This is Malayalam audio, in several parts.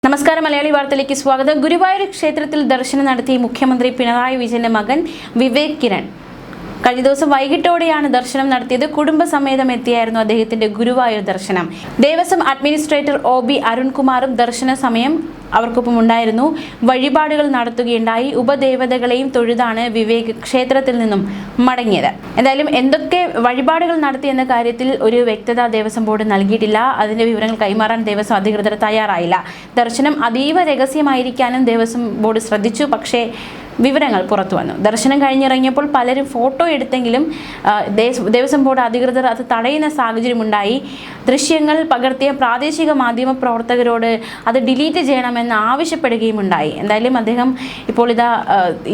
നമസ്കാരം മലയാളി വാർത്തയിലേക്ക് സ്വാഗതം. ഗുരുവായൂർ ക്ഷേത്രത്തിൽ ദർശനം നടത്തി മുഖ്യമന്ത്രി പിണറായി വിജയന്റെ മകൻ വിവേക് കിരൺ കഴിഞ്ഞ ദിവസം വൈകിട്ടോടെയാണ് ദർശനം നടത്തിയത്. കുടുംബസമേതം എത്തിയായിരുന്നു അദ്ദേഹത്തിന്റെ ഗുരുവായൂർ ദർശനം. ദേവസ്വം അഡ്മിനിസ്ട്രേറ്റർ OB അരുൺകുമാറും ദർശന സമയം അവർക്കൊപ്പം ഉണ്ടായിരുന്നു. വഴിപാടുകൾ നടത്തുകയുണ്ടായി. ഉപദേവതകളെയും തൊഴുതാണ് വിവേക് ക്ഷേത്രത്തിൽ നിന്നും മടങ്ങിയത്. എന്തായാലും എന്തൊക്കെ വഴിപാടുകൾ നടത്തി എന്ന കാര്യത്തിൽ ഒരു വ്യക്തത ദേവസ്വം ബോർഡ് നൽകിയിട്ടില്ല. അതിന്റെ വിവരങ്ങൾ കൈമാറാൻ ദേവസ്വം അധികൃതർ തയ്യാറായില്ല. ദർശനം അതീവ രഹസ്യമായിരിക്കാനും ദേവസ്വം ബോർഡ് ശ്രദ്ധിച്ചു. പക്ഷേ വിവരങ്ങൾ പുറത്തു വന്നു. ദർശനം കഴിഞ്ഞിറങ്ങിയപ്പോൾ പലരും ഫോട്ടോ എടുത്തെങ്കിലും ദേവസ്വം ബോർഡ് അധികൃതർ അത് തടയുന്ന സാഹചര്യമുണ്ടായി. ദൃശ്യങ്ങൾ പകർത്തിയ പ്രാദേശിക മാധ്യമ പ്രവർത്തകരോട് അത് ഡിലീറ്റ് ചെയ്യണമെന്ന് ആവശ്യപ്പെടുകയും ഉണ്ടായി. എന്തായാലും അദ്ദേഹം ഇപ്പോൾ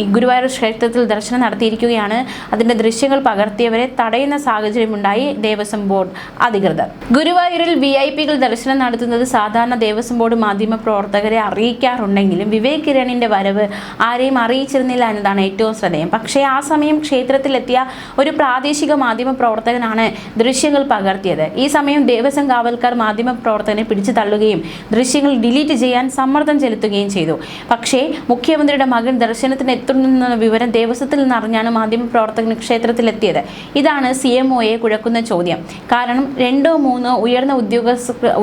ഈ ഗുരുവായൂർ ക്ഷേത്രത്തിൽ ദർശനം നടത്തിയിരിക്കുകയാണ്. അതിൻ്റെ ദൃശ്യങ്ങൾ പകർത്തിയവരെ തടയുന്ന സാഹചര്യമുണ്ടായി ദേവസ്വം ബോർഡ് അധികൃതർ. ഗുരുവായൂരിൽ VIP-കൾ ദർശനം നടത്തുന്നത് സാധാരണ ദേവസ്വം ബോർഡ് മാധ്യമ പ്രവർത്തകരെ അറിയിക്കാറുണ്ടെങ്കിലും വിവേക് കിരണിന്റെ വരവ് ആരെയും അറിയിച്ചിരുന്നില്ല എന്നതാണ് ഏറ്റവും ശ്രദ്ധേയം. പക്ഷേ ആ സമയം ക്ഷേത്രത്തിലെത്തിയ ഒരു പ്രാദേശിക മാധ്യമ പ്രവർത്തകനാണ് ദൃശ്യങ്ങൾ പകർത്തിയത്. ഈ സമയം ദേവസ്വം കാവൽക്കാർ മാധ്യമ പ്രവർത്തകനെ പിടിച്ചു തള്ളുകയും ദൃശ്യങ്ങൾ ഡിലീറ്റ് ചെയ്യാൻ സമ്മർദ്ദം ചെലുത്തുകയും ചെയ്തു. പക്ഷേ മുഖ്യമന്ത്രിയുടെ മകൻ ദർശനത്തിന് എത്തുന്ന വിവരം ദേവസ്വത്തിൽ നിന്ന് അറിഞ്ഞാണ് മാധ്യമ പ്രവർത്തകൻ ക്ഷേത്രത്തിലെത്തിയത്. ഇതാണ് CMOയെ കുഴക്കുന്ന ചോദ്യം. കാരണം 2-3 ഉയർന്ന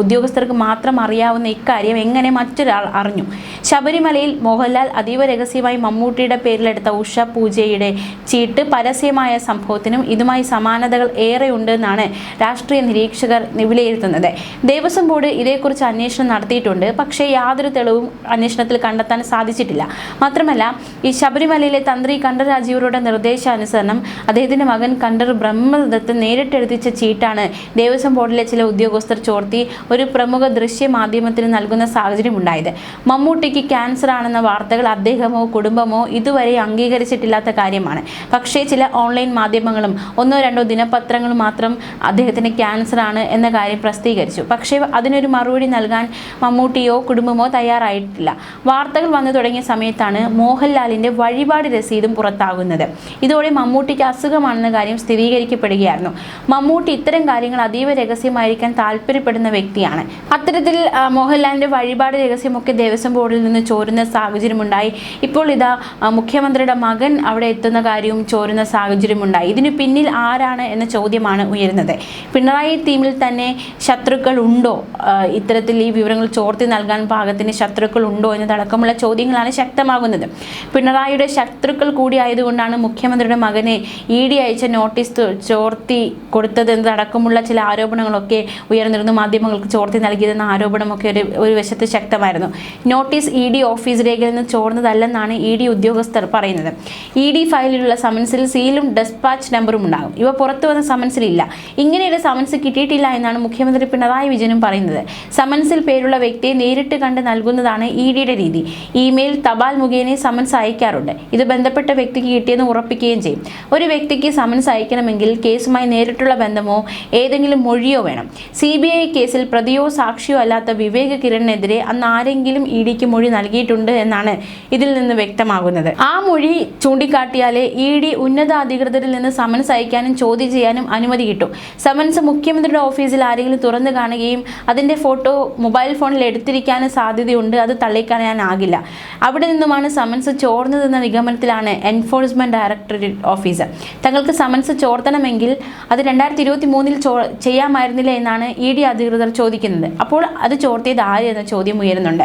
ഉദ്യോഗസ്ഥർക്ക് മാത്രം അറിയാവുന്ന ഇക്കാര്യം എങ്ങനെ മറ്റൊരാൾ അറിഞ്ഞു? ശബരിമലയിൽ മോഹൻലാൽ അതീവ രഹസ്യമായി മമ്മൂട്ടിയുടെ പേരിലെടുത്ത ഉഷ പൂജയുടെ ചീട്ട് പരസ്യമായ സംഭവത്തിനും ഇതുമായി സമാനതകൾ ഏറെയുണ്ടെന്നാണ് രാഷ്ട്രീയ നിരീക്ഷകർ വിലയിരുത്തുന്നത്. ദേവസ്വം ബോർഡ് ഇതേക്കുറിച്ച് അന്വേഷണം നടത്തിയിട്ടുണ്ട്. പക്ഷേ യാതൊരു തെളിവും അന്വേഷണത്തിൽ കണ്ടെത്താൻ സാധിച്ചിട്ടില്ല. മാത്രമല്ല, ഈ ശബരിമലയിലെ തന്ത്രി കണ്ഠർ രാജീവരുടെ നിർദ്ദേശാനുസരണം അദ്ദേഹത്തിന്റെ മകൻ കണ്ഠർ ബ്രഹ്മദത്ത് നേരിട്ടെഴുതിച്ച ചീട്ടാണ് ദേവസ്വം ബോർഡിലെ ചില ഉദ്യോഗസ്ഥർ ചോർത്തി ഒരു പ്രമുഖ ദൃശ്യ മാധ്യമത്തിന് നൽകുന്ന സാഹചര്യം ഉണ്ടായത്. മമ്മൂട്ടിക്ക് ക്യാൻസർ ആണെന്ന വാർത്തകൾ അദ്ദേഹമോ കുടുംബമോ ഇതുവരെ അംഗീകരിച്ചിട്ടില്ലാത്ത കാര്യമാണ്. പക്ഷേ ചില ഓൺലൈൻ മാധ്യമങ്ങളും 1-2 ദിനപത്രങ്ങളും മാത്രം അദ്ദേഹത്തിന് ക്യാൻസർ ആണ് എന്ന കാര്യം പ്രസിദ്ധീകരിച്ചു. പക്ഷേ അതിനൊരു മറുപടി നൽകാൻ മമ്മൂട്ടിയോ കുടുംബമോ തയ്യാറായിട്ടില്ല. വാർത്തകൾ വന്നു തുടങ്ങിയ സമയത്താണ് മോഹൻലാലിന്റെ വഴിപാട് രസീതും പുറത്താകുന്നത്. ഇതോടെ മമ്മൂട്ടിക്ക് അസുഖമാണെന്ന കാര്യം സ്ഥിരീകരിക്കപ്പെടുകയായിരുന്നു. മമ്മൂട്ടി ഇത്തരം കാര്യങ്ങൾ അതീവ രഹസ്യമായിരിക്കാൻ താല്പര്യപ്പെടുന്ന വ്യക്തിയാണ്. അത്തരത്തിൽ മോഹൻലാലിന്റെ വഴിപാട് രഹസ്യമൊക്കെ ദേവസ്വം ബോർഡിൽ നിന്ന് ചോരുന്ന സാഹചര്യമുണ്ടായി. ഇപ്പോൾ മുഖ്യമന്ത്രിയുടെ മകൻ അവിടെ എത്തുന്ന കാര്യവും ചോരുന്ന സാഹചര്യമുണ്ടായി. ഇതിനു പിന്നിൽ ആരാണ് എന്ന ചോദ്യമാണ് ഉയരുന്നത്. പിണറായി ടീമിൽ തന്നെ ശത്രുക്കൾ ഉണ്ടോ? ഇത്തരത്തിൽ ഈ വിവരങ്ങൾ ചോർത്തി നൽകാൻ പാകത്തിന് ശത്രുക്കൾ ഉണ്ടോ എന്നതടക്കമുള്ള ചോദ്യങ്ങളാണ് ശക്തമാകുന്നത്. പിണറായിയുടെ ശത്രുക്കൾ കൂടി ആയതുകൊണ്ടാണ് മുഖ്യമന്ത്രിയുടെ മകനെ ED അയച്ച നോട്ടീസ് ചോർത്തി കൊടുത്തത് എന്നതടക്കമുള്ള ചില ആരോപണങ്ങളൊക്കെ ഉയർന്നിരുന്നു. മാധ്യമങ്ങൾക്ക് ചോർത്തി നൽകിയതെന്ന ആരോപണമൊക്കെ ഒരു വശത്ത് ശക്തമായിരുന്നു. നോട്ടീസ് ED ഓഫീസ് രേഖയിൽ നിന്ന് ചോർന്നതല്ലെന്നാണ് ED ഉദ്യോഗസ്ഥർ പറയുന്നത്. ED ഫയലിലുള്ള സമൻസിൽ സീലും ഡെസ്പാച്ച് നമ്പറും ഉണ്ടാകും. ഇവ പുറത്തു വന്ന സമൻസിലില്ല. ഇങ്ങനെയൊരു സമൻസ് കിട്ടിയിട്ടില്ല എന്നാണ് മുഖ്യമന്ത്രി പിണറായി വിജയനും പറയുന്നത്. സമൻസിൽ പേരുള്ള വ്യക്തിയെ നേരിട്ട് കണ്ട് നൽകുന്നതാണ് EDയുടെ രീതി. ഇമെയിൽ, തപാൽ മുഖേന സമൻസ് അയക്കാറുണ്ട്. ഇത് ബന്ധപ്പെട്ട വ്യക്തിക്ക് കിട്ടിയെന്ന് ഉറപ്പിക്കുകയും ചെയ്യും. ഒരു വ്യക്തിക്ക് സമൻസ് അയക്കണമെങ്കിൽ കേസുമായി നേരിട്ടുള്ള ബന്ധമോ ഏതെങ്കിലും മൊഴിയോ വേണം. CBI കേസിൽ പ്രതിയോ സാക്ഷിയോ അല്ലാത്ത വിവേക് കിരണിനെതിരെ അന്ന് ആരെങ്കിലും EDക്ക് മൊഴി നൽകിയിട്ടുണ്ട് എന്നാണ് ഇതിൽ നിന്ന് വ്യക്തമാകുന്നത്. ആ മൊഴി ചൂണ്ടിക്കാട്ടിയാലേ ED ഉന്നതാധികൃതരിൽ നിന്ന് സമൻസ് അയക്കാനും ചോദ്യം ചെയ്യാനും അനുമതി കിട്ടും. സമൻസ് മുഖ്യമന്ത്രിയുടെ ഓഫീസിൽ ആരെങ്കിലും തുറന്നു കാണുകയും അതിന്റെ ഫോട്ടോ മൊബൈൽ ഫോണിൽ എടുത്തിരിക്കാനും സാധ്യതയുണ്ട്. അത് തള്ളിക്കളയാനാകില്ല. അവിടെ നിന്നുമാണ് സമൻസ് ചോർന്നതെന്ന നിഗമനത്തിലാണ് എൻഫോഴ്സ്മെന്റ് ഡയറക്ടറേറ്റ് ഓഫീസർ. തങ്ങൾക്ക് സമൻസ് ചോർത്തണമെങ്കിൽ അത് 2023 ചെയ്യാമായിരുന്നില്ല എന്നാണ് ED അധികൃതർ ചോദിക്കുന്നത്. അപ്പോൾ അത് ചോർത്തിയത് ആര് എന്ന ചോദ്യം ഉയരുന്നുണ്ട്.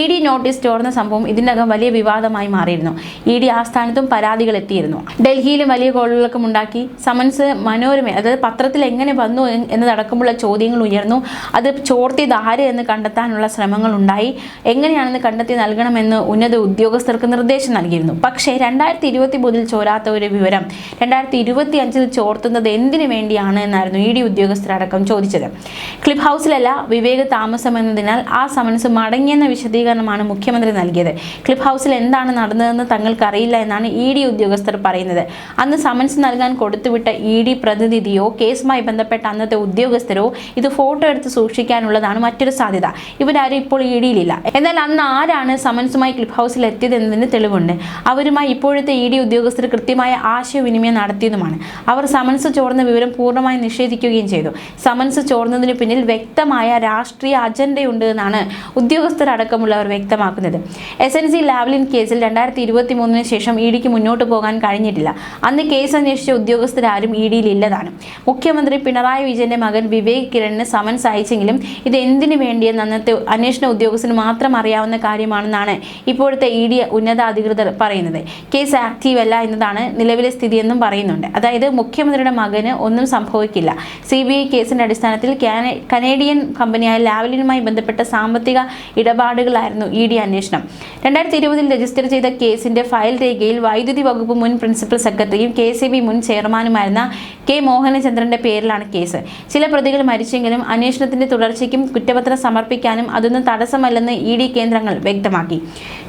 ED നോട്ടീസ് ചോർന്ന സംഭവം ഇതിനകം വലിയ വിവാദമായി മാറിയിരുന്നു. ED ആസ്ഥാനത്തും പരാതികൾ എത്തിയിരുന്നു. ഡൽഹിയിലും വലിയ കോളിളക്കം ഉണ്ടാക്കി. സമൻസ് മനോരമ, അതായത് പത്രത്തിൽ എങ്ങനെ വന്നു എന്നതടക്കമുള്ള ചോദ്യങ്ങൾ ഉയർന്നു. അത് ചോർത്തിയത് ആര് എന്ന് കണ്ടെത്താനുള്ള ശ്രമങ്ങൾ ഉണ്ടായി. എങ്ങനെയാണെന്ന് കണ്ടെത്തി നൽകണമെന്ന് ഉന്നത ഉദ്യോഗസ്ഥർക്ക് നിർദ്ദേശം നൽകിയിരുന്നു. പക്ഷേ 2023 ചോരാത്ത ഒരു വിവരം 2025 ചോർത്തുന്നത് എന്തിനു വേണ്ടിയാണ് എന്നായിരുന്നു ED ഉദ്യോഗസ്ഥരടക്കം ചോദിച്ചത്. ക്ലിപ്പ് ഹൗസിലല്ല വിവേക് താമസം എന്നതിനാൽ ആ സമൻസ് മടങ്ങിയെന്ന വിശദീകരണമാണ് മുഖ്യമന്ത്രി നൽകിയത്. ക്ലിപ്പ് ഹൗസിൽ എന്താണ് നടന്നത് നടന്നതെന്ന് തങ്ങൾക്കറിയില്ല എന്നാണ് ED ഉദ്യോഗസ്ഥർ പറയുന്നത്. അന്ന് സമൻസ് നൽകാൻ കൊടുത്തുവിട്ട ED പ്രതിനിധിയോ കേസുമായി ബന്ധപ്പെട്ട അന്നത്തെ ഉദ്യോഗസ്ഥരോ ഇത് ഫോട്ടോ എടുത്ത് സൂക്ഷിക്കാനുള്ളതാണ് മറ്റൊരു സാധ്യത. ഇവരാരും ഇപ്പോൾ ED-യിലില്ല. എന്നാൽ അന്ന് ആരാണ് സമൻസുമായി ക്ലിഫ് ഹൗസിൽ എത്തിയതെന്നതിന് തെളിവുണ്ട്. അവരുമായി ഇപ്പോഴത്തെ ED ഉദ്യോഗസ്ഥർ കൃത്യമായ ആശയവിനിമയം നടത്തിയതുമാണ്. അവർ സമൻസ് ചോർന്ന വിവരം പൂർണ്ണമായി നിഷേധിക്കുകയും ചെയ്തു. സമൻസ് ചോർന്നതിന് പിന്നിൽ വ്യക്തമായ രാഷ്ട്രീയ അജണ്ടയുണ്ട് എന്നാണ് ഉദ്യോഗസ്ഥരടക്കമുള്ളവർ വ്യക്തമാക്കുന്നത്. SNC ലാവ്ലിൻ കേസിൽ 2023 ശേഷം ED-ക്ക് മുന്നോട്ട് പോകാൻ കഴിഞ്ഞിട്ടില്ല. അന്ന് കേസ് അന്വേഷിച്ച ഉദ്യോഗസ്ഥരാരും ED-യിലില്ലതാണ്. മുഖ്യമന്ത്രി പിണറായി വിജയന്റെ മകൻ വിവേക് കിരണിന് സമൻസ് അയച്ചെങ്കിലും ഇത് എന്തിനു വേണ്ടിയെന്ന് അന്നത്തെ അന്വേഷണ ഉദ്യോഗസ്ഥന് മാത്രം അറിയാവുന്ന കാര്യമാണെന്നാണ് ഇപ്പോഴത്തെ ED ഉന്നതാധികൃതർ പറയുന്നത്. കേസ് ആക്റ്റീവ് അല്ല എന്നതാണ് നിലവിലെ സ്ഥിതിയെന്നും പറയുന്നുണ്ട്. അതായത് മുഖ്യമന്ത്രിയുടെ മകന് ഒന്നും സംഭവിക്കില്ല. CBI കേസിന്റെ അടിസ്ഥാനത്തിൽ കനേഡിയൻ കമ്പനിയായ ലാവ്ലിനുമായി ബന്ധപ്പെട്ട സാമ്പത്തിക ഇടപാടുകളായിരുന്നു ED അന്വേഷണം. 2020 രജിസ്റ്റർ ചെയ്ത കേസിന്റെ ഫയൽ രേഖയിൽ വൈദ്യുതി വകുപ്പ് മുൻ പ്രിൻസിപ്പൽ സെക്രട്ടറിയും KCB മുൻ ചെയർമാനുമായിരുന്ന K മോഹനചന്ദ്രന്റെ പേരിലാണ് കേസ്. ചില പ്രതികൾ മരിച്ചെങ്കിലും അന്വേഷണത്തിന്റെ തുടർച്ചയ്ക്കും കുറ്റപത്രം സമർപ്പിക്കാനും അതൊന്നും തടസ്സമല്ലെന്ന് ED കേന്ദ്രങ്ങൾ വ്യക്തമാക്കി.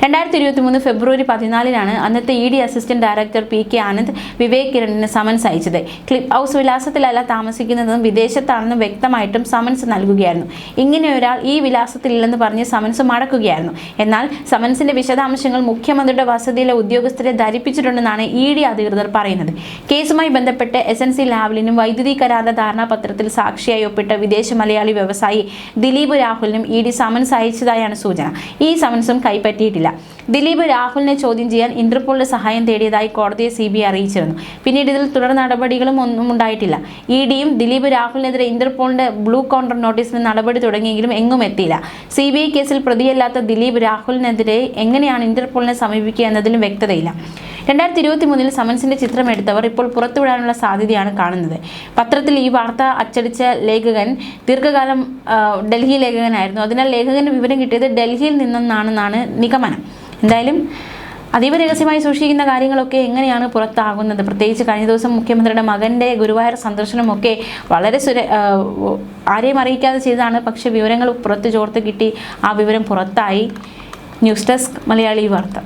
2023 ഫെബ്രുവരി 14-നാണ് അന്നത്തെ ED assistant director PK Anand Vivek കിരണിന് സമൻസ് അയച്ചത്. ക്ലിഫ് ഹൗസ് വിലാസത്തിലല്ല താമസിക്കുന്നതെന്നും വിദേശത്താണെന്നും വ്യക്തമായിട്ടും സമൻസ് നൽകുകയായിരുന്നു. ഇങ്ങനെ ഒരാൾ ഈ വിലാസത്തിലില്ലെന്ന് പറഞ്ഞ് സമൻസ് മടക്കുകയായിരുന്നു. എന്നാൽ സമൻസിന്റെ വിശദാംശങ്ങൾ മുഖ്യമന്ത്രിയുടെ വസതിയിലെ ഉദ്യോഗസ്ഥരെ ധരിപ്പിച്ചിട്ടുണ്ടെന്നാണ് ED അധികൃതർ പറയുന്നത്. കേസുമായി ബന്ധപ്പെട്ട് SNC ലാവ്ലിനും വൈദ്യുതി കരാറിന്റെ ധാരണാപത്രത്തിൽ സാക്ഷിയായി ഒപ്പിട്ട വിദേശ മലയാളി വ്യവസായി ദിലീപ് രാഹുലിനും ED സമൻസ് അയച്ചതായാണ് സൂചന. ഈ സമൻസും കൈപ്പറ്റിയിട്ടില്ല. ദിലീപ് രാഹുലിനെ ചോദ്യം ചെയ്യാൻ ഇന്റർപോളിന്റെ സഹായം തേടിയതായി കോടതിയെ CBI അറിയിച്ചിരുന്നു. പിന്നീട് ഇതിൽ തുടർ നടപടികളും ഒന്നും ഉണ്ടായിട്ടില്ല. ED-യും ദിലീപ് രാഹുലിനെതിരെ ഇന്റർപോളിന്റെ ബ്ലൂ കോർണർ നോട്ടീസിന് നടപടി തുടങ്ങിയെങ്കിലും എങ്ങും എത്തിയില്ല. CBI കേസിൽ പ്രതിയല്ലാത്ത ദിലീപ് രാഹുലിനെതിരെ എങ്ങനെയാണ് ഇന്റർപോളിനെ സമീപിക്കുക എന്നതിലും വ്യക്തതയില്ല. 2023 സമൻസിന്റെ ചിത്രം എടുത്തവർ ഇപ്പോൾ പുറത്തുവിടാനുള്ള സാധ്യതയാണ് കാണുന്നത്. പത്രത്തിൽ ഈ വാർത്ത അച്ചടിച്ച ലേഖകൻ ദീർഘകാലം ഡൽഹി ലേഖകനായിരുന്നു. അതിനാൽ ലേഖകന് വിവരം കിട്ടിയത് ഡൽഹിയിൽ നിന്നാണെന്നാണ് നിഗമനം. എന്തായാലും അതീവ രഹസ്യമായി സൂക്ഷിക്കുന്ന കാര്യങ്ങളൊക്കെ എങ്ങനെയാണ് പുറത്താകുന്നത്? പ്രത്യേകിച്ച് കഴിഞ്ഞ ദിവസം മുഖ്യമന്ത്രിയുടെ മകൻ്റെ ഗുരുവായൂർ സന്ദർശനമൊക്കെ വളരെ ആരെയും അറിയിക്കാതെ ചെയ്തതാണ്. പക്ഷേ വിവരങ്ങൾ പുറത്ത് ചോർത്ത് കിട്ടി. ആ വിവരം പുറത്തായി. ന്യൂസ് ഡെസ്ക് മലയാളി വാർത്ത.